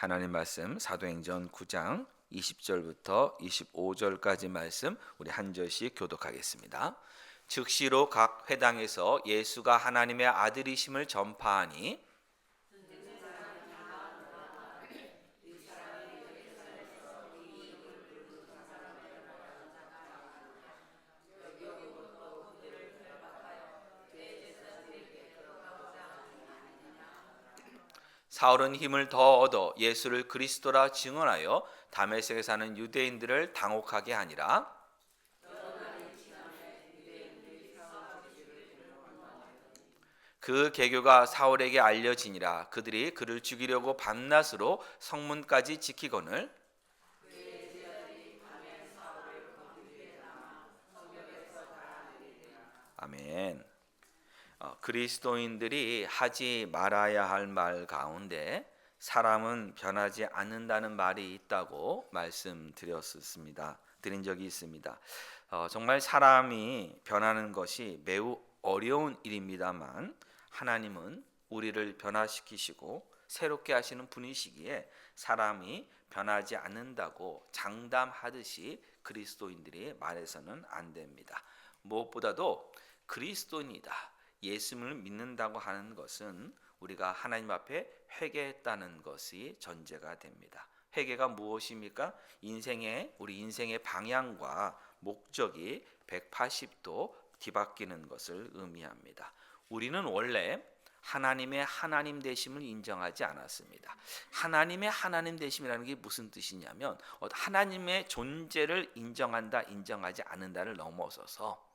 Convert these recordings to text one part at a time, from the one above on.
하나님 말씀 사도행전 9장 20절부터 25절까지 말씀 우리 한 절씩 교독하겠습니다. 즉시로 각 회당에서 예수가 하나님의 아들이심을 전파하니 사울은 힘을 더 얻어 예수를 그리스도라 증언하여 다메섹에 사는 유대인들을 당혹하게 하니라. 그 계교가 사울에게 알려지니라. 그들이 그를 죽이려고 밤낮으로 성문까지 지키거늘 아멘. 그리스도인들이 하지 말아야 할 말 가운데 사람은 변하지 않는다는 말이 있다고 말씀드렸습니다. 드린 적이 있습니다. 정말 사람이 변하는 것이 매우 어려운 일입니다만 하나님은 우리를 변화시키시고 새롭게 하시는 분이시기에 사람이 변하지 않는다고 장담하듯이 그리스도인들이 말해서는 안 됩니다. 무엇보다도 그리스도인이다, 예수를 믿는다고 하는 것은 우리가 하나님 앞에 회개했다는 것이 전제가 됩니다. 회개가 무엇입니까? 우리 인생의 방향과 목적이 180도 뒤바뀌는 것을 의미합니다. 우리는 원래 하나님의 하나님 되심을 인정하지 않았습니다. 하나님의 하나님 되심이라는 게 무슨 뜻이냐면 하나님의 존재를 인정한다, 인정하지 않는다를 넘어서서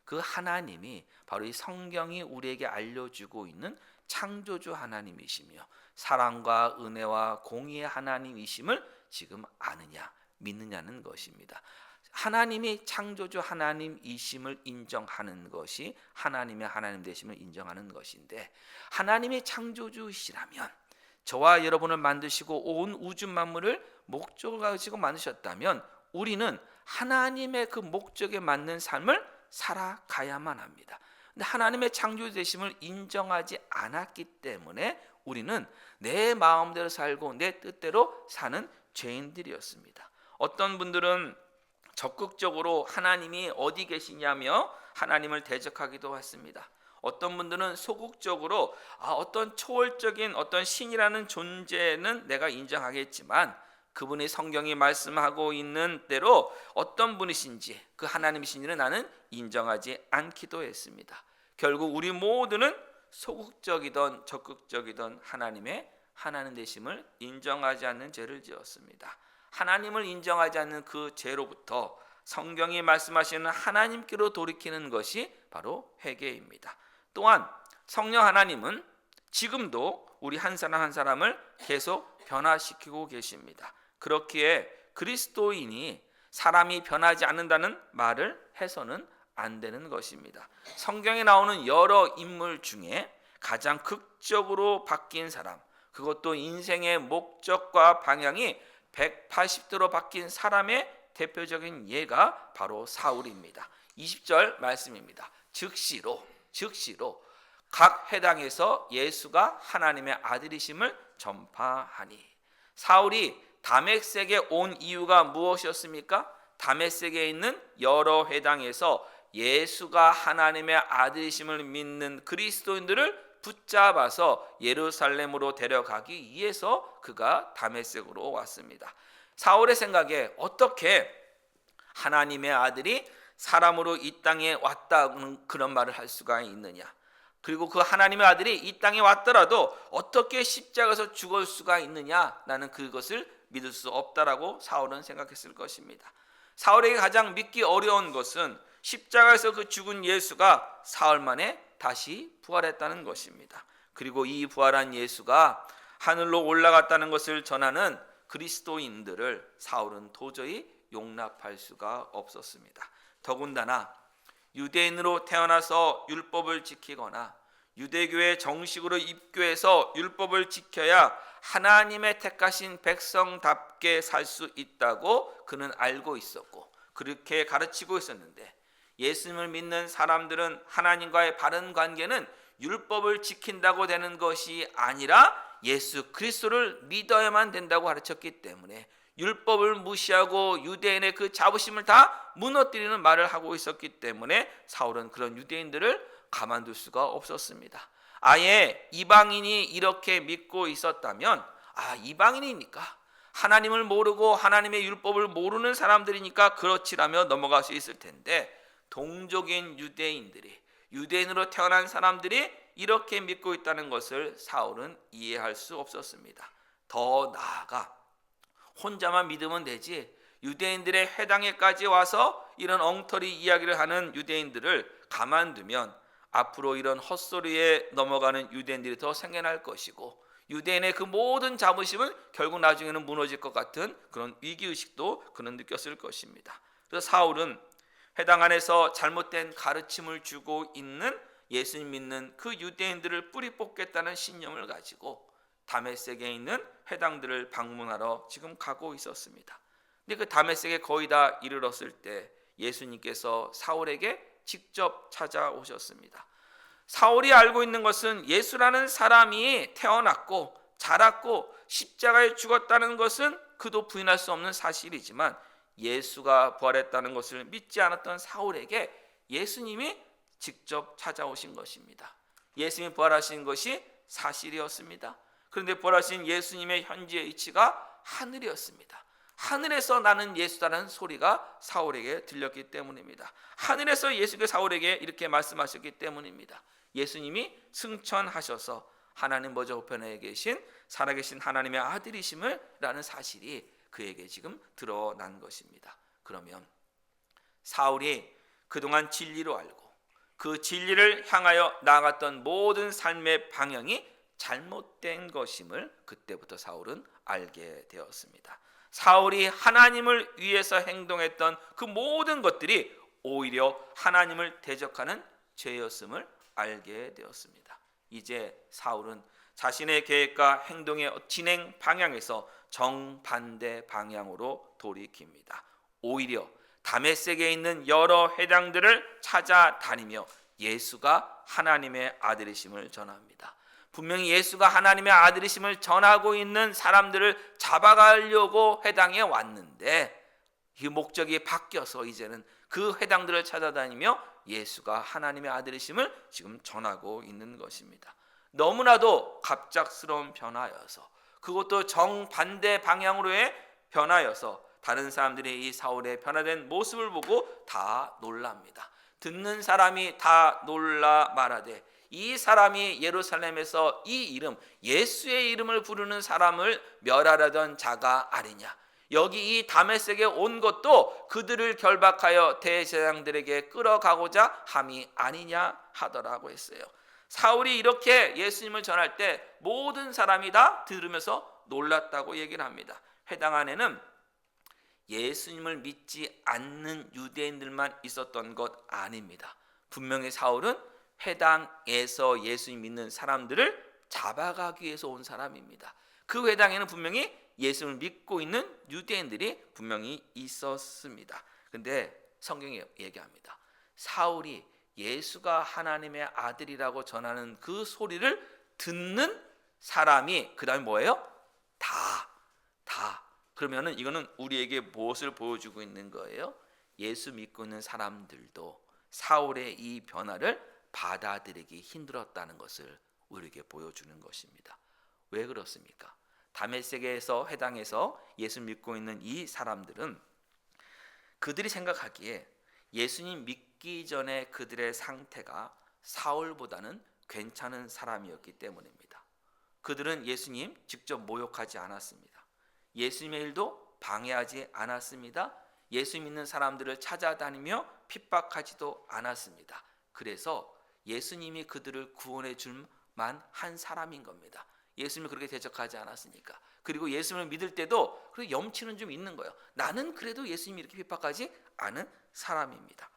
그 하나님이 바로 이 성경이 우리에게 알려주고 있는 창조주 하나님이시며 사랑과 은혜와 공의의 하나님이심을 지금 아느냐, 믿느냐는 것입니다. 하나님이 창조주 하나님이심을 인정하는 것이 하나님의 하나님 되심을 인정하는 것인데, 하나님이 창조주시라면 저와 여러분을 만드시고 온 우주 만물을 목적을 가지고 만드셨다면 우리는 하나님의 그 목적에 맞는 삶을 살아가야만 합니다. 근데 하나님의 창조 되심을 인정하지 않았기 때문에 우리는 내 마음대로 살고 내 뜻대로 사는 죄인들이었습니다. 어떤 분들은 적극적으로 하나님이 어디 계시냐며 하나님을 대적하기도 했습니다. 어떤 분들은 소극적으로 어떤 초월적인 어떤 신이라는 존재는 내가 인정하겠지만 그분이 성경이 말씀하고 있는 대로 어떤 분이신지, 그 하나님이신지는 나는 인정하지 않기도 했습니다. 결국 우리 모두는 소극적이든 적극적이든 하나님의 하나님 되심을 인정하지 않는 죄를 지었습니다. 하나님을 인정하지 않는 그 죄로부터 성경이 말씀하시는 하나님께로 돌이키는 것이 바로 회개입니다. 또한 성령 하나님은 지금도 우리 한 사람 한 사람을 계속 변화시키고 계십니다. 그렇기에 그리스도인이 사람이 변하지 않는다는 말을 해서는 안 되는 것입니다. 성경에 나오는 여러 인물 중에 가장 극적으로 바뀐 사람, 그것도 인생의 목적과 방향이 180도로 바뀐 사람의 대표적인 예가 바로 사울입니다. 20절 말씀입니다. 즉시로 각 회당에서 예수가 하나님의 아들이심을 전파하니. 사울이 다메섹에 온 이유가 무엇이었습니까? 다메섹에 있는 여러 회당에서 예수가 하나님의 아들이심을 믿는 그리스도인들을 붙잡아서 예루살렘으로 데려가기 위해서 그가 다메섹으로 왔습니다. 사울의 생각에 어떻게 하나님의 아들이 사람으로 이 땅에 왔다는 그런 말을 할 수가 있느냐? 그리고 그 하나님의 아들이 이 땅에 왔더라도 어떻게 십자가에서 죽을 수가 있느냐? 나는 그것을 믿을 수 없다라고 사울은 생각했을 것입니다. 사울에게 가장 믿기 어려운 것은 십자가에서 그 죽은 예수가 사흘 만에 다시 부활했다는 것입니다. 그리고 이 부활한 예수가 하늘로 올라갔다는 것을 전하는 그리스도인들을 사울은 도저히 용납할 수가 없었습니다. 더군다나 유대인으로 태어나서 율법을 지키거나 유대교에 정식으로 입교해서 율법을 지켜야 하나님의 택하신 백성답게 살 수 있다고 그는 알고 있었고 그렇게 가르치고 있었는데, 예수님을 믿는 사람들은 하나님과의 바른 관계는 율법을 지킨다고 되는 것이 아니라 예수 그리스도를 믿어야만 된다고 가르쳤기 때문에 율법을 무시하고 유대인의 그 자부심을 다 무너뜨리는 말을 하고 있었기 때문에 사울은 그런 유대인들을 가만둘 수가 없었습니다. 아예 이방인이 이렇게 믿고 있었다면 이방인이니까 하나님을 모르고 하나님의 율법을 모르는 사람들이니까 그렇지라며 넘어갈 수 있을 텐데, 동족인 유대인들이, 유대인으로 태어난 사람들이 이렇게 믿고 있다는 것을 사울은 이해할 수 없었습니다. 더 나아가 혼자만 믿으면 되지, 유대인들의 회당에까지 와서 이런 엉터리 이야기를 하는 유대인들을 가만두면 앞으로 이런 헛소리에 넘어가는 유대인들이 더 생겨날 것이고, 유대인의 그 모든 자부심은 결국 나중에는 무너질 것 같은 그런 위기의식도 그는 느꼈을 것입니다. 그래서 사울은 회당 안에서 잘못된 가르침을 주고 있는 예수님 믿는 그 유대인들을 뿌리 뽑겠다는 신념을 가지고 다메섹에 있는 회당들을 방문하러 지금 가고 있었습니다. 근데 그 다메섹에 거의 다 이르렀을 때 예수님께서 사울에게 직접 찾아오셨습니다. 사울이 알고 있는 것은 예수라는 사람이 태어났고 자랐고 십자가에 죽었다는 것은 그도 부인할 수 없는 사실이지만, 예수가 부활했다는 것을 믿지 않았던 사울에게 예수님이 직접 찾아오신 것입니다. 예수님이 부활하신 것이 사실이었습니다. 그런데 부활하신 예수님의 현재 위치가 하늘이었습니다. 하늘에서 나는 예수다라는 소리가 사울에게 들렸기 때문입니다. 하늘에서 예수께서 사울에게 이렇게 말씀하셨기 때문입니다. 예수님이 승천하셔서 하나님 보좌 우편에 계신 살아계신 하나님의 아들이심을 라는 사실이 그에게 지금 드러난 것입니다. 그러면 사울이 그동안 진리로 알고 그 진리를 향하여 나아갔던 모든 삶의 방향이 잘못된 것임을 그때부터 사울은 알게 되었습니다. 사울이 하나님을 위해서 행동했던 그 모든 것들이 오히려 하나님을 대적하는 죄였음을 알게 되었습니다. 이제 사울은 자신의 계획과 행동의 진행 방향에서 정반대 방향으로 돌이킵니다. 오히려 다메섹에 있는 여러 회당들을 찾아다니며 예수가 하나님의 아들이심을 전합니다. 분명히 예수가 하나님의 아들이심을 전하고 있는 사람들을 잡아가려고 회당에 왔는데, 이 목적이 바뀌어서 이제는 그 회당들을 찾아다니며 예수가 하나님의 아들이심을 지금 전하고 있는 것입니다. 너무나도 갑작스러운 변화여서, 그것도 정반대 방향으로의 변화여서 다른 사람들이 이 사울의 변화된 모습을 보고 다 놀랍니다. 듣는 사람이 다 놀라 말하되, 이 사람이 예루살렘에서 이 이름 예수의 이름을 부르는 사람을 멸하려던 자가 아니냐. 여기 이 다메섹에 온 것도 그들을 결박하여 대제사장들에게 끌어가고자 함이 아니냐 하더라고 했어요. 사울이 이렇게 예수님을 전할 때 모든 사람이 다 들으면서 놀랐다고 얘기를 합니다. 회당 안에는 예수님을 믿지 않는 유대인들만 있었던 것 아닙니다. 분명히 사울은 회당에서 예수님 믿는 사람들을 잡아가기 위해서 온 사람입니다. 그 회당에는 분명히 예수를 믿고 있는 유대인들이 분명히 있었습니다. 근데 성경이 얘기합니다. 사울이 예수가 하나님의 아들이라고 전하는 그 소리를 듣는 사람이 그 다음에 뭐예요? 다. 그러면은 이거는 우리에게 무엇을 보여주고 있는 거예요? 예수 믿고 있는 사람들도 사울의 이 변화를 받아들이기 힘들었다는 것을 우리에게 보여주는 것입니다. 왜 그렇습니까? 다메섹에서 회당에서 예수 믿고 있는 이 사람들은 그들이 생각하기에 예수님 믿기 전에 그들의 상태가 사울보다는 괜찮은 사람이었기 때문입니다. 그들은 예수님 직접 모욕하지 않았습니다. 예수님의 일도 방해하지 않았습니다. 예수 믿는 사람들을 찾아다니며 핍박하지도 않았습니다. 그래서 예수님이 그들을 구원해 줄 만한 사람인 겁니다. 예수님을 그렇게 대적하지 않았으니까. 그리고 예수님을 믿을 때도 그 염치는 좀 있는 거예요. 나는 그래도 예수님이 이렇게 핍박하지 않은 사람입니다.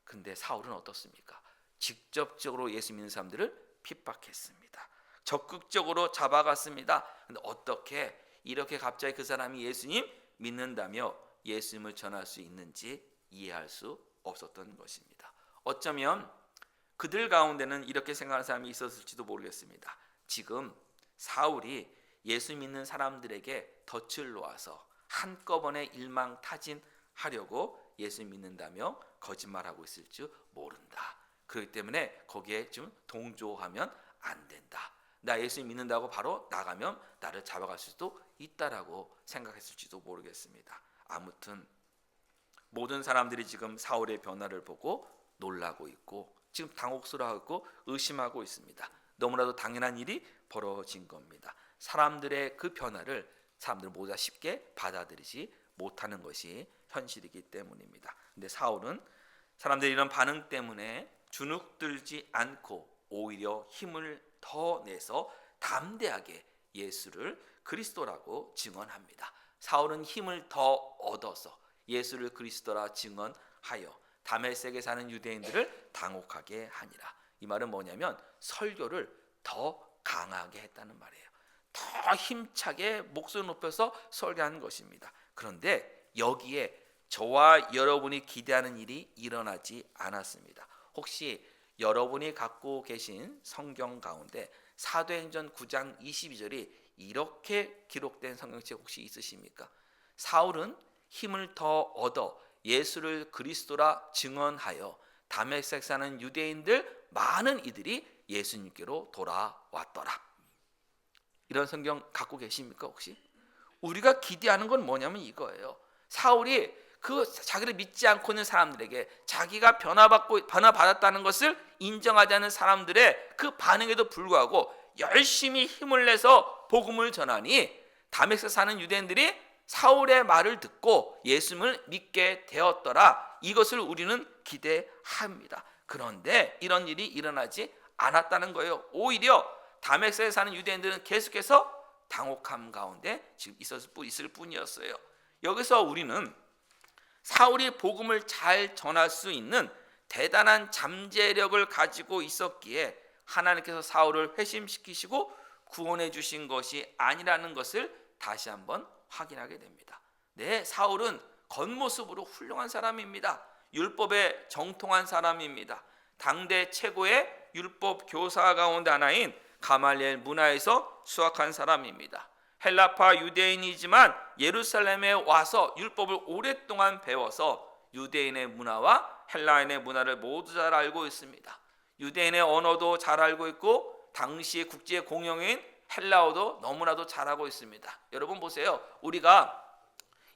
근데 사울은 어떻습니까? 직접적으로 예수 믿는 사람들을 핍박했습니다. 적극적으로 잡아갔습니다. 근데 어떻게 이렇게 갑자기 그 사람이 예수님 믿는다며 예수님을 전할 수 있는지 이해할 수 없었던 것입니다. 어쩌면 그들 가운데는 이렇게 생각하는 사람이 있었을지도 모르겠습니다. 지금 사울이 예수 믿는 사람들에게 덫을 놓아서 한꺼번에 일망타진하려고 예수 믿는다며 거짓말하고 있을 줄 모른다. 그렇기 때문에 거기에 좀 동조하면 안 된다. 나 예수 믿는다고 바로 나가면 나를 잡아갈 수도 있다라고 생각했을지도 모르겠습니다. 아무튼 모든 사람들이 지금 사울의 변화를 보고 놀라고 있고 지금 당혹스러워하고 의심하고 있습니다. 너무나도 당연한 일이 벌어진 겁니다. 사람들의 그 변화를 사람들 모두 다 쉽게 받아들이지 못하는 것이 현실이기 때문입니다. 근데 사울은 사람들의 이런 반응 때문에 주눅들지 않고 오히려 힘을 더 내서 담대하게 예수를 그리스도라고 증언합니다. 사울은 힘을 더 얻어서 예수를 그리스도라 증언하여 다메섹에 사는 유대인들을 당혹하게 하니라. 이 말은 뭐냐면 설교를 더 강하게 했다는 말이에요. 더 힘차게 목소리 높여서 설교하는 것입니다. 그런데 여기에 저와 여러분이 기대하는 일이 일어나지 않았습니다. 혹시 여러분이 갖고 계신 성경 가운데 사도행전 9장 22절이 이렇게 기록된 성경책 혹시 있으십니까? 사울은 힘을 더 얻어 예수를 그리스도라 증언하여 다메섹 사는 유대인들 많은 이들이 예수님께로 돌아왔더라. 이런 성경 갖고 계십니까 혹시? 우리가 기대하는 건 뭐냐면 이거예요. 사울이 그 자기를 믿지 않고 있는 사람들에게 자기가 변화받았다는 것을 인정하지 않는 사람들의 그 반응에도 불구하고 열심히 힘을 내서 복음을 전하니 다메섹 사는 유대인들이 사울의 말을 듣고 예수님을 믿게 되었더라. 이것을 우리는 기대합니다. 그런데 이런 일이 일어나지 않았다는 거예요. 오히려 다메섹에 사는 유대인들은 계속해서 당혹함 가운데 지금 있을 뿐이었어요. 여기서 우리는 사울이 복음을 잘 전할 수 있는 대단한 잠재력을 가지고 있었기에 하나님께서 사울을 회심시키시고 구원해 주신 것이 아니라는 것을 다시 한번 확인하게 됩니다. 네, 사울은 겉모습으로 훌륭한 사람입니다. 율법에 정통한 사람입니다. 당대 최고의 율법 교사 가운데 하나인 가말리엘 문화에서 수학한 사람입니다. 헬라파 유대인이지만 예루살렘에 와서 율법을 오랫동안 배워서 유대인의 문화와 헬라인의 문화를 모두 잘 알고 있습니다. 유대인의 언어도 잘 알고 있고 당시 국제 공용인 헬라어도 너무나도 잘하고 있습니다. 여러분 보세요. 우리가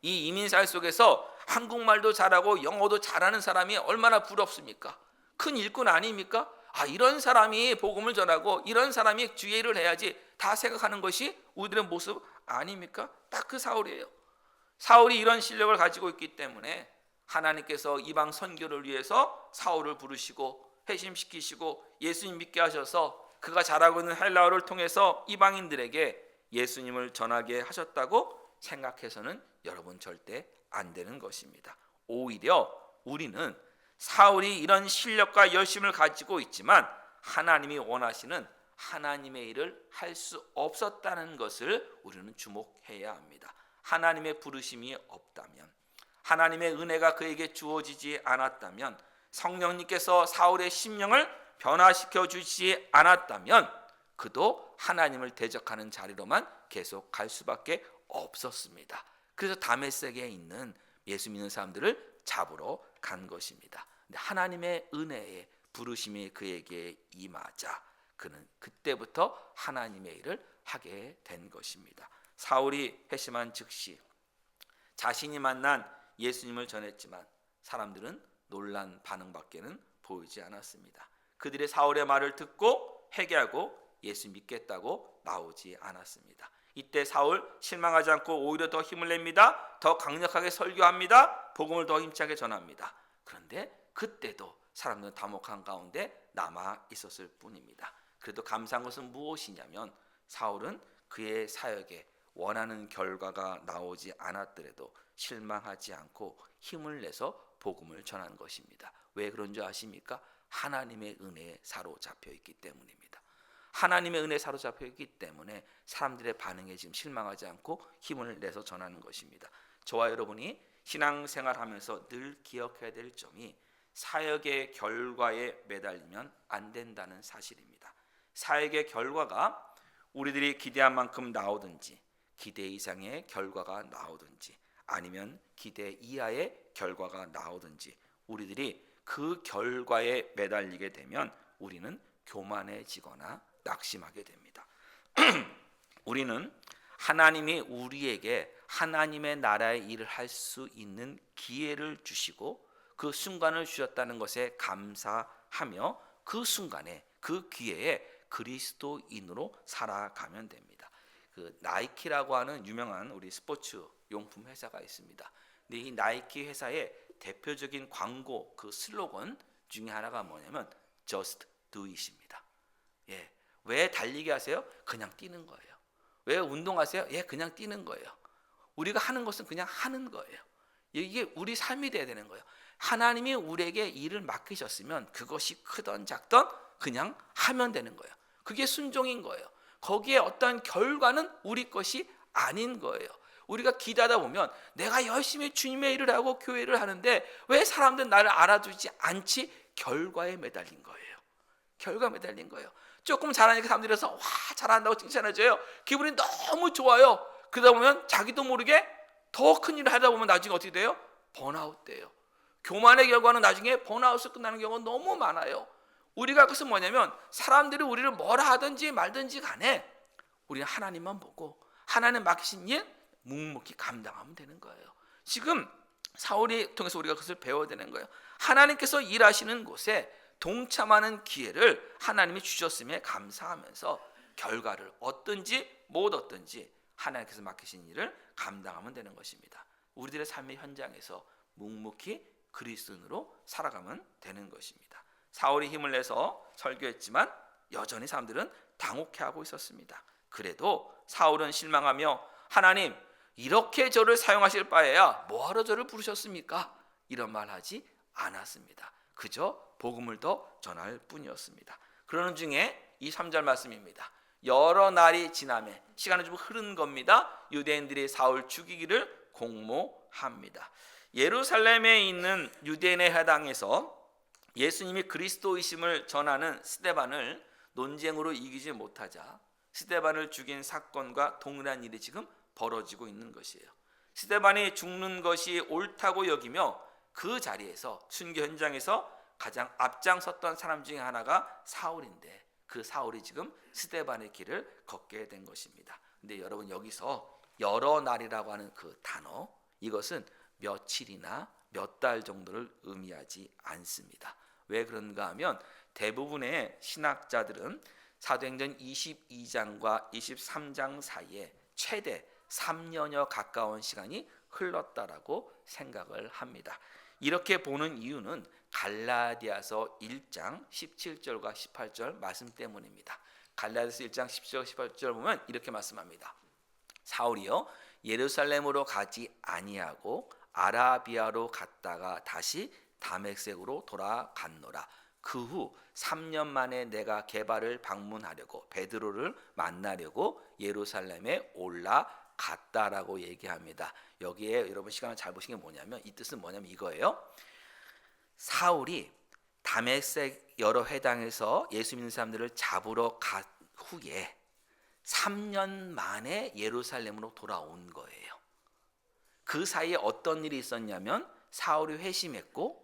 이 이민사회 속에서 한국말도 잘하고 영어도 잘하는 사람이 얼마나 부럽습니까? 큰 일꾼 아닙니까? 이런 사람이 복음을 전하고 이런 사람이 주의를 해야지 다 생각하는 것이 우리들의 모습 아닙니까? 딱 그 사울이에요. 사울이 이런 실력을 가지고 있기 때문에 하나님께서 이방 선교를 위해서 사울을 부르시고 회심시키시고 예수님 믿게 하셔서 그가 잘하고 있는 헬라어를 통해서 이방인들에게 예수님을 전하게 하셨다고 생각해서는 여러분 절대 안 되는 것입니다. 오히려 우리는 사울이 이런 실력과 열심을 가지고 있지만 하나님이 원하시는 하나님의 일을 할 수 없었다는 것을 우리는 주목해야 합니다. 하나님의 부르심이 없다면, 하나님의 은혜가 그에게 주어지지 않았다면, 성령님께서 사울의 심령을 변화시켜 주시지 않았다면 그도 하나님을 대적하는 자리로만 계속 갈 수밖에 없었습니다. 그래서 다메섹에 있는 예수 믿는 사람들을 잡으러 간 것입니다. 근데 하나님의 은혜의 부르심이 그에게 임하자 그는 그때부터 하나님의 일을 하게 된 것입니다. 사울이 회심한 즉시 자신이 만난 예수님을 전했지만 사람들은 놀란 반응밖에는 보이지 않았습니다. 그들의 사울의 말을 듣고 회개하고 예수 믿겠다고 나오지 않았습니다. 이때 사울 실망하지 않고 오히려 더 힘을 냅니다. 더 강력하게 설교합니다. 복음을 더 힘차게 전합니다. 그런데 그때도 사람들은 담혹한 가운데 남아 있었을 뿐입니다. 그래도 감사한 것은 무엇이냐면 사울은 그의 사역에 원하는 결과가 나오지 않았더라도 실망하지 않고 힘을 내서 복음을 전한 것입니다. 왜 그런 줄 아십니까? 하나님의 은혜에 사로잡혀 있기 때문입니다. 하나님의 은혜에 사로잡혀 있기 때문에 사람들의 반응에 지금 실망하지 않고 힘을 내서 전하는 것입니다. 저와 여러분이 신앙생활하면서 늘 기억해야 될 점이 사역의 결과에 매달리면 안 된다는 사실입니다. 사역의 결과가 우리들이 기대한 만큼 나오든지 기대 이상의 결과가 나오든지 아니면 기대 이하의 결과가 나오든지 우리들이 그 결과에 매달리게 되면 우리는 교만해지거나 낙심하게 됩니다. 우리는 하나님이 우리에게 하나님의 나라의 일을 할 수 있는 기회를 주시고 그 순간을 주셨다는 것에 감사하며 그 순간에 그 기회에 그리스도인으로 살아가면 됩니다. 그 나이키라고 하는 유명한 우리 스포츠 용품 회사가 있습니다. 근데 이 나이키 회사의 대표적인 광고 그 슬로건 중에 하나가 뭐냐면 Just Do It입니다. 예, 왜 달리기 하세요? 그냥 뛰는 거예요. 왜 운동하세요? 예, 그냥 뛰는 거예요. 우리가 하는 것은 그냥 하는 거예요. 이게 우리 삶이 돼야 되는 거예요. 하나님이 우리에게 일을 맡기셨으면 그것이 크던 작던 그냥 하면 되는 거예요. 그게 순종인 거예요. 거기에 어떤 결과는 우리 것이 아닌 거예요. 우리가 기도하다 보면 내가 열심히 주님의 일을 하고 교회를 하는데 왜 사람들은 나를 알아주지 않지? 결과에 매달린 거예요. 결과에 매달린 거예요. 조금 잘하니까 사람들이 와서 와 잘한다고 칭찬해줘요. 기분이 너무 좋아요. 그러다 보면 자기도 모르게 더 큰 일을 하다 보면 나중에 어떻게 돼요? 번아웃 돼요. 교만의 결과는 나중에 번아웃으로 끝나는 경우가 너무 많아요. 우리가 그것은 뭐냐면 사람들이 우리를 뭐라 하든지 말든지 간에 우리는 하나님만 보고 하나님 맡기신 일 묵묵히 감당하면 되는 거예요. 지금 사울이 통해서 우리가 그것을 배워야 되는 거예요. 하나님께서 일하시는 곳에 동참하는 기회를 하나님이 주셨음에 감사하면서 결과를 얻든지 못 얻든지 하나님께서 맡기신 일을 감당하면 되는 것입니다. 우리들의 삶의 현장에서 묵묵히 그리스도인으로 살아가면 되는 것입니다. 사울이 힘을 내서 설교했지만 여전히 사람들은 당혹해하고 있었습니다. 그래도 사울은 실망하며 하나님 이렇게 저를 사용하실 바에야 뭐하러 저를 부르셨습니까? 이런 말하지 않았습니다. 그저 복음을 더 전할 뿐이었습니다. 그러는 중에 이 3절 말씀입니다. 여러 날이 지나매 시간이 좀 흐른 겁니다. 유대인들이 사울 죽이기를 공모합니다. 예루살렘에 있는 유대인의 회당에서 예수님이 그리스도이심을 전하는 스데반을 논쟁으로 이기지 못하자 스데반을 죽인 사건과 동일한 일이 지금 벌어지고 있는 것이에요. 스데반이 죽는 것이 옳다고 여기며 그 자리에서 순교 현장에서 가장 앞장섰던 사람 중에 하나가 사울인데 그 사울이 지금 스데반의 길을 걷게 된 것입니다. 근데 여러분 여기서 여러 날이라고 하는 그 단어 이것은 며칠이나 몇 달 정도를 의미하지 않습니다. 왜 그런가 하면 대부분의 신학자들은 사도행전 22장과 23장 사이에 최대 3년여 가까운 시간이 흘렀다라고 생각을 합니다. 이렇게 보는 이유는 갈라디아서 1장 17절과 18절 말씀 때문입니다. 갈라디아서 1장 17절 18절 보면 이렇게 말씀합니다. 사울이요 예루살렘으로 가지 아니하고 아라비아로 갔다가 다시 다메섹으로 돌아갔노라. 그 후 3년 만에 내가 게바를 방문하려고 베드로를 만나려고 예루살렘에 올라갔다라고 얘기합니다. 여기에 여러분 시간을 잘 보시는 게 뭐냐면 이 뜻은 뭐냐면 이거예요. 사울이 다메섹 여러 회당에서 예수 믿는 사람들을 잡으러 간 후에 3년 만에 예루살렘으로 돌아온 거예요. 그 사이에 어떤 일이 있었냐면 사울이 회심했고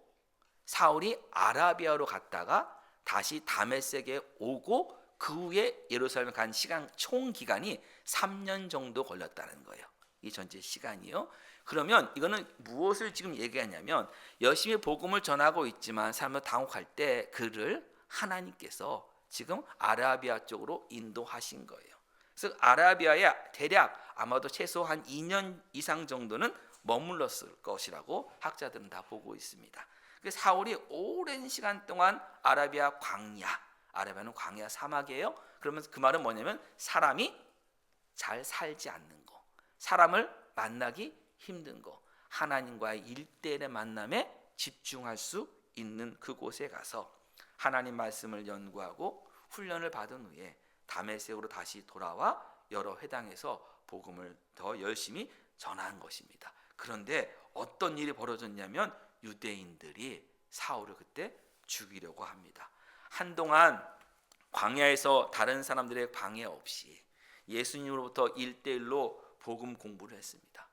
사울이 아라비아로 갔다가 다시 다메섹에 오고 그 후에 예루살렘에 간 시간 총 기간이 3년 정도 걸렸다는 거예요. 이 전체 시간이요. 그러면 이거는 무엇을 지금 얘기하냐면 열심히 복음을 전하고 있지만 사람들 당혹할 때 그를 하나님께서 지금 아라비아 쪽으로 인도하신 거예요. 그래서 아라비아에 대략 아마도 최소 한 2년 이상 정도는 머물렀을 것이라고 학자들은 다 보고 있습니다. 사울이 오랜 시간 동안 아라비아 광야, 아라비아는 광야 사막이에요. 그러면 그 말은 뭐냐면 사람이 잘 살지 않는 거, 사람을 만나기 힘든 거, 하나님과의 1대1의 만남에 집중할 수 있는 그곳에 가서 하나님 말씀을 연구하고 훈련을 받은 후에 다메섹으로 다시 돌아와 여러 회당에서 복음을 더 열심히 전한 것입니다. 그런데 어떤 일이 벌어졌냐면 유대인들이 사울을 그때 죽이려고 합니다. 한동안 광야에서 다른 사람들의 방해 없이 예수님으로부터 1대1로 복음 공부를 했습니다.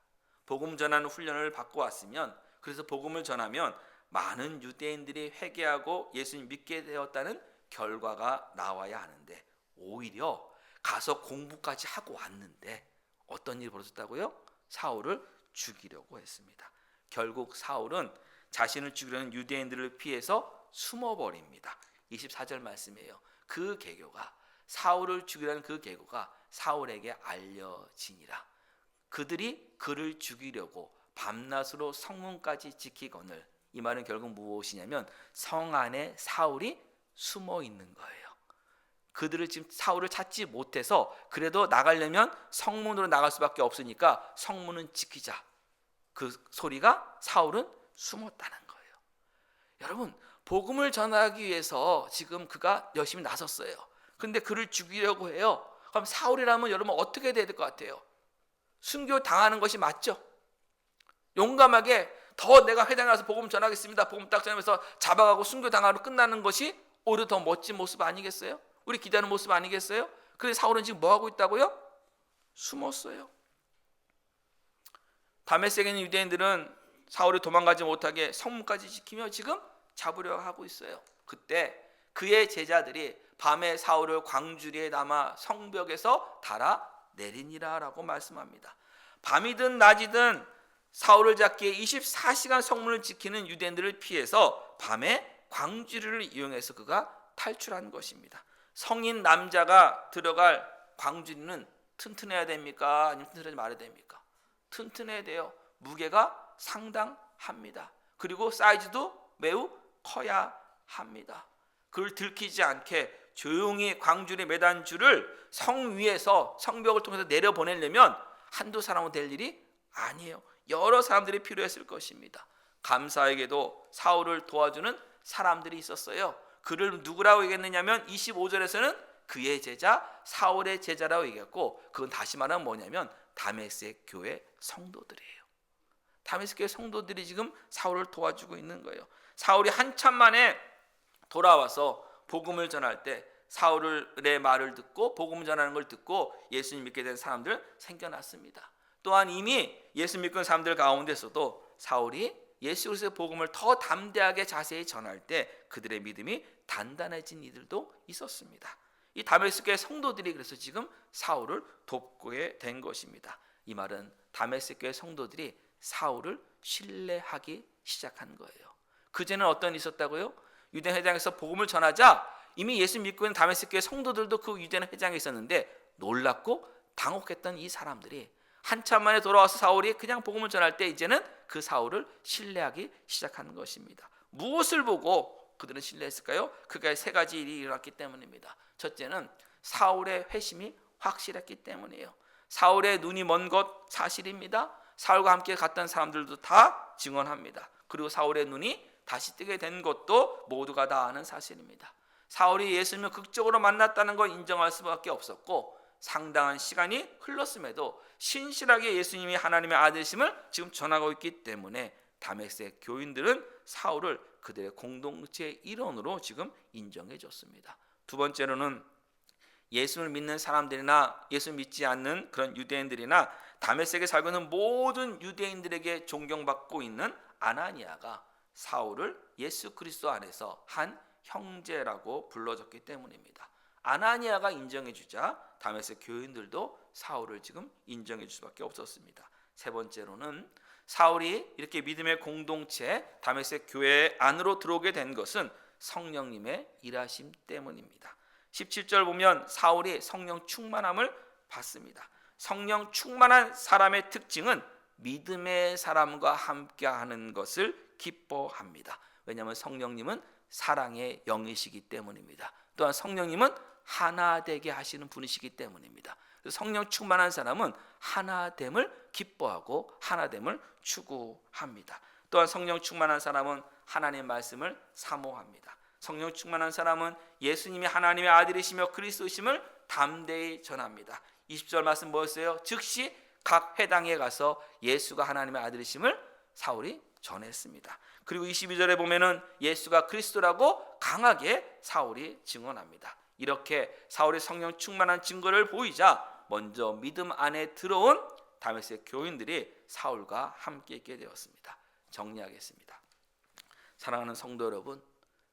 복음 전하는 훈련을 받고 왔으면, 그래서 복음을 전하면 많은 유대인들이 회개하고 예수님 믿게 되었다는 결과가 나와야 하는데, 오히려 가서 공부까지 하고 왔는데 어떤 일이 벌어졌다고요? 사울을 죽이려고 했습니다. 결국 사울은 자신을 죽이려는 유대인들을 피해서 숨어버립니다. 24절 말씀이에요. 그 계교가, 사울을 죽이려는 그 계교가 사울에게 알려지니라. 그들이 그를 죽이려고 밤낮으로 성문까지 지키거늘. 이 말은 결국 무엇이냐면 성 안에 사울이 숨어 있는 거예요. 그들을 지금 사울을 찾지 못해서 그래도 나가려면 성문으로 나갈 수밖에 없으니까 성문은 지키자. 그 소리가 사울은 숨었다는 거예요. 여러분, 복음을 전하기 위해서 지금 그가 열심히 나섰어요. 그런데 그를 죽이려고 해요. 그럼 사울이라면 여러분 어떻게 돼야 될 것 같아요? 순교 당하는 것이 맞죠? 용감하게 더 내가 회당에 가서 복음 전하겠습니다. 복음 딱 전하면서 잡아가고 순교 당하로 끝나는 것이 오히려 더 멋진 모습 아니겠어요? 우리 기대하는 모습 아니겠어요? 그런데 사울은 지금 뭐 하고 있다고요? 숨었어요. 다메섹에 있는 유대인들은 사울이 도망가지 못하게 성문까지 지키며 지금 잡으려 하고 있어요. 그때 그의 제자들이 밤에 사울을 광주리에 담아 성벽에서 달아 내리니라 라고 말씀합니다. 밤이든 낮이든 사울을 잡기에 24시간 성문을 지키는 유대인들을 피해서 밤에 광주리를 이용해서 그가 탈출한 것입니다. 성인 남자가 들어갈 광주리는 튼튼해야 됩니까? 아니면 튼튼하지 말아야 됩니까? 튼튼해야 돼요. 무게가 상당합니다. 그리고 사이즈도 매우 커야 합니다. 그걸 들키지 않게 조용히 광주리 매단 줄을 성 위에서 성벽을 통해서 내려보내려면 한두 사람은 될 일이 아니에요. 여러 사람들이 필요했을 것입니다. 감사하게도 사울을 도와주는 사람들이 있었어요. 그를 누구라고 얘기했느냐면 25절에서는 그의 제자 사울의 제자라고 얘기했고, 그건 다시 말하면 뭐냐면 다메섹 교회 성도들이에요. 다메섹 교회 성도들이 지금 사울을 도와주고 있는 거예요. 사울이 한참 만에 돌아와서 복음을 전할 때 사울의 말을 듣고 복음을 전하는 걸 듣고 예수님 믿게 된 사람들 생겨났습니다. 또한 이미 예수 믿고 있는 사람들 가운데서도 사울이 예수 그리스도의 복음을 더 담대하게 자세히 전할 때 그들의 믿음이 단단해진 이들도 있었습니다. 이 다메섹 교회 성도들이 그래서 지금 사울을 돕게 된 것입니다. 이 말은 다메섹 교회 성도들이 사울을 신뢰하기 시작한 거예요. 그전에는 어떤 일이 있었다고요? 유대 회당에서 복음을 전하자 이미 예수 믿고 있는 다메섹 교회 성도들도 그 유대 회당에 있었는데 놀랍고 당혹했던 이 사람들이 한참 만에 돌아와서 사울이 그냥 복음을 전할 때 이제는 그 사울을 신뢰하기 시작하는 것입니다. 무엇을 보고 그들은 신뢰했을까요? 그가 세 가지 일이 일어났기 때문입니다. 첫째는 사울의 회심이 확실했기 때문이에요. 사울의 눈이 먼 것 사실입니다. 사울과 함께 갔던 사람들도 다 증언합니다. 그리고 사울의 눈이 다시 뜨게 된 것도 모두가 다 아는 사실입니다. 사울이 예수님을 극적으로 만났다는 걸 인정할 수밖에 없었고, 상당한 시간이 흘렀음에도 신실하게 예수님이 하나님의 아들이심을 지금 전하고 있기 때문에 다메섹 교인들은 사울을 그들의 공동체의 일원으로 지금 인정해 줬습니다. 두 번째로는 예수를 믿는 사람들이나 예수 믿지 않는 그런 유대인들이나 다메섹에 살고 있는 모든 유대인들에게 존경받고 있는 아나니아가 사울을 예수 그리스도 안에서 한 형제라고 불러줬기 때문입니다. 아나니아가 인정해 주자 다메섹 교인들도 사울을 지금 인정해 줄 수밖에 없었습니다. 세 번째로는 사울이 이렇게 믿음의 공동체 다메섹 교회 안으로 들어오게 된 것은 성령님의 일하심 때문입니다. 17절 보면 사울이 성령 충만함을 받습니다. 성령 충만한 사람의 특징은 믿음의 사람과 함께하는 것을 기뻐합니다. 왜냐하면 성령님은 사랑의 영이시기 때문입니다. 또한 성령님은 하나 되게 하시는 분이시기 때문입니다. 성령 충만한 사람은 하나됨을 기뻐하고 하나됨을 추구합니다. 또한 성령 충만한 사람은 하나님의 말씀을 사모합니다. 성령 충만한 사람은 예수님이 하나님의 아들이시며 그리스도이심을 담대히 전합니다. 20절 말씀 뭐였어요? 즉시 각 회당에 가서 예수가 하나님의 아들이심을 사울이 전했습니다. 그리고 22절에 보면은 예수가 그리스도라고 강하게 사울이 증언합니다. 이렇게 사울의 성령 충만한 증거를 보이자 먼저 믿음 안에 들어온 다메섹 교인들이 사울과 함께 있게 되었습니다. 정리하겠습니다. 사랑하는 성도 여러분,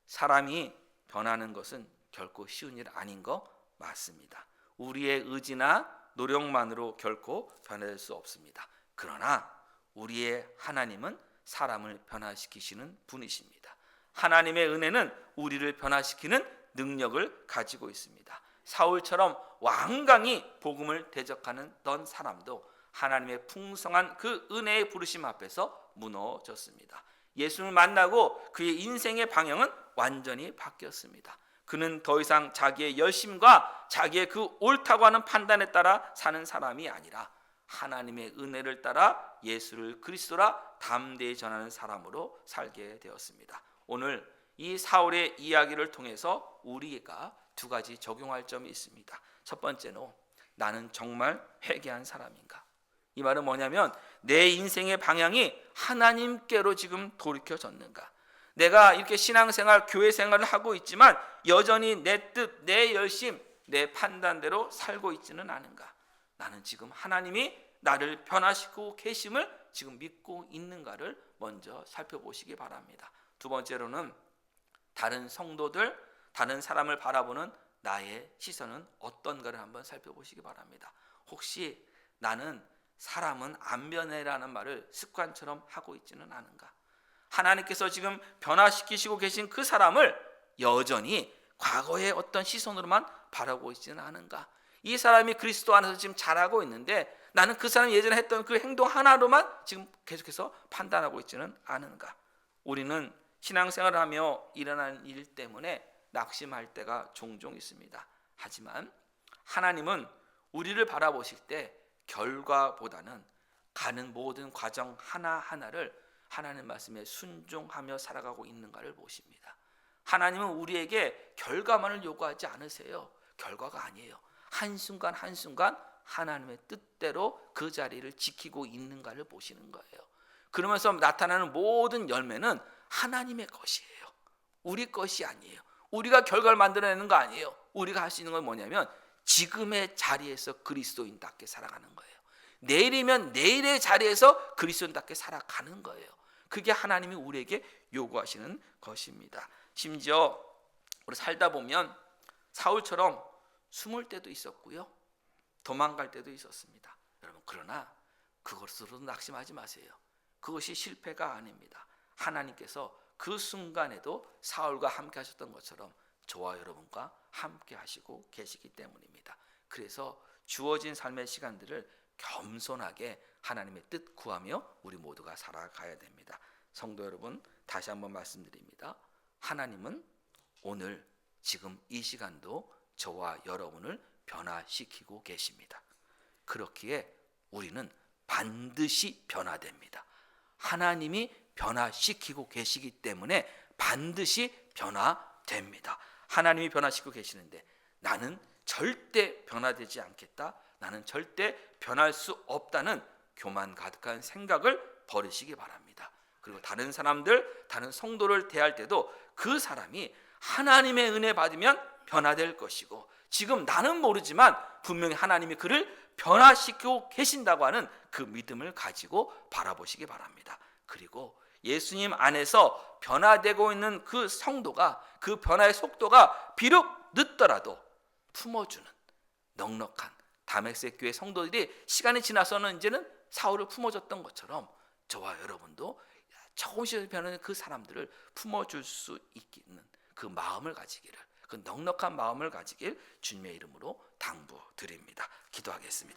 사람이 변하는 것은 결코 쉬운 일 아닌 거 맞습니다. 우리의 의지나 노력만으로 결코 변화될 수 없습니다. 그러나 우리의 하나님은 사람을 변화시키시는 분이십니다. 하나님의 은혜는 우리를 변화시키는 능력을 가지고 있습니다. 사울처럼 완강히 복음을 대적하던 사람도 하나님의 풍성한 그 은혜의 부르심 앞에서 무너졌습니다. 예수를 만나고 그의 인생의 방향은 완전히 바뀌었습니다. 그는 더 이상 자기의 열심과 자기의 그 옳다고 하는 판단에 따라 사는 사람이 아니라 하나님의 은혜를 따라 예수를 그리스도라 담대히 전하는 사람으로 살게 되었습니다. 오늘 이 사울의 이야기를 통해서 우리가 두 가지 적용할 점이 있습니다. 첫 번째는 나는 정말 회개한 사람인가? 이 말은 뭐냐면 내 인생의 방향이 하나님께로 지금 돌이켜졌는가? 내가 이렇게 신앙생활, 교회 생활을 하고 있지만 여전히 내 뜻, 내 열심, 내 판단대로 살고 있지는 않은가? 나는 지금 하나님이 나를 변화시키고 계심을 지금 믿고 있는가를 먼저 살펴보시기 바랍니다. 두 번째로는 다른 성도들, 다른 사람을 바라보는 나의 시선은 어떤가를 한번 살펴보시기 바랍니다. 혹시 나는 사람은 안 변해라는 말을 습관처럼 하고 있지는 않은가? 하나님께서 지금 변화시키시고 계신 그 사람을 여전히 과거의 어떤 시선으로만 바라보고 있지는 않은가? 이 사람이 그리스도 안에서 지금 잘하고 있는데 나는 그 사람이 예전에 했던 그 행동 하나로만 지금 계속해서 판단하고 있지는 않은가? 우리는 신앙생활을 하며 일어나는 일 때문에 낙심할 때가 종종 있습니다. 하지만 하나님은 우리를 바라보실 때 결과보다는 가는 모든 과정 하나하나를 하나님 말씀에 순종하며 살아가고 있는가를 보십니다. 하나님은 우리에게 결과만을 요구하지 않으세요. 결과가 아니에요. 한순간 한순간 하나님의 뜻대로 그 자리를 지키고 있는가를 보시는 거예요. 그러면서 나타나는 모든 열매는 하나님의 것이에요. 우리 것이 아니에요. 우리가 결과를 만들어내는 거 아니에요. 우리가 할 수 있는 건 뭐냐면 지금의 자리에서 그리스도인답게 살아가는 거예요. 내일이면 내일의 자리에서 그리스도인답게 살아가는 거예요. 그게 하나님이 우리에게 요구하시는 것입니다. 심지어 우리 살다 보면 사울처럼 숨을 때도 있었고요, 도망갈 때도 있었습니다. 여러분, 그러나 그것으로 낙심하지 마세요. 그것이 실패가 아닙니다. 하나님께서 그 순간에도 사울과 함께 하셨던 것처럼 저와 여러분과 함께 하시고 계시기 때문입니다. 그래서 주어진 삶의 시간들을 겸손하게 하나님의 뜻 구하며 우리 모두가 살아가야 됩니다. 성도 여러분, 다시 한번 말씀드립니다. 하나님은 오늘 지금 이 시간도 저와 여러분을 변화시키고 계십니다. 그렇기에 우리는 반드시 변화됩니다. 하나님이 변화시키고 계시기 때문에 반드시 변화됩니다. 하나님이 변화시키고 계시는데 나는 절대 변화되지 않겠다, 나는 절대 변할 수 없다는 교만 가득한 생각을 버리시기 바랍니다. 그리고 다른 사람들, 다른 성도를 대할 때도 그 사람이 하나님의 은혜 받으면 변화될 것이고 지금 나는 모르지만 분명히 하나님이 그를 변화시키고 계신다고 하는 그 믿음을 가지고 바라보시기 바랍니다. 그리고 예수님 안에서 변화되고 있는 그 성도가, 그 변화의 속도가 비록 늦더라도 품어주는 넉넉한 다메섹 교회 성도들이 시간이 지나서는 이제는 사울을 품어줬던 것처럼 저와 여러분도 조금씩 변하는 그 사람들을 품어줄 수 있는 그 마음을 가지기를, 그 넉넉한 마음을 가지길 주님의 이름으로 당부드립니다. 기도하겠습니다.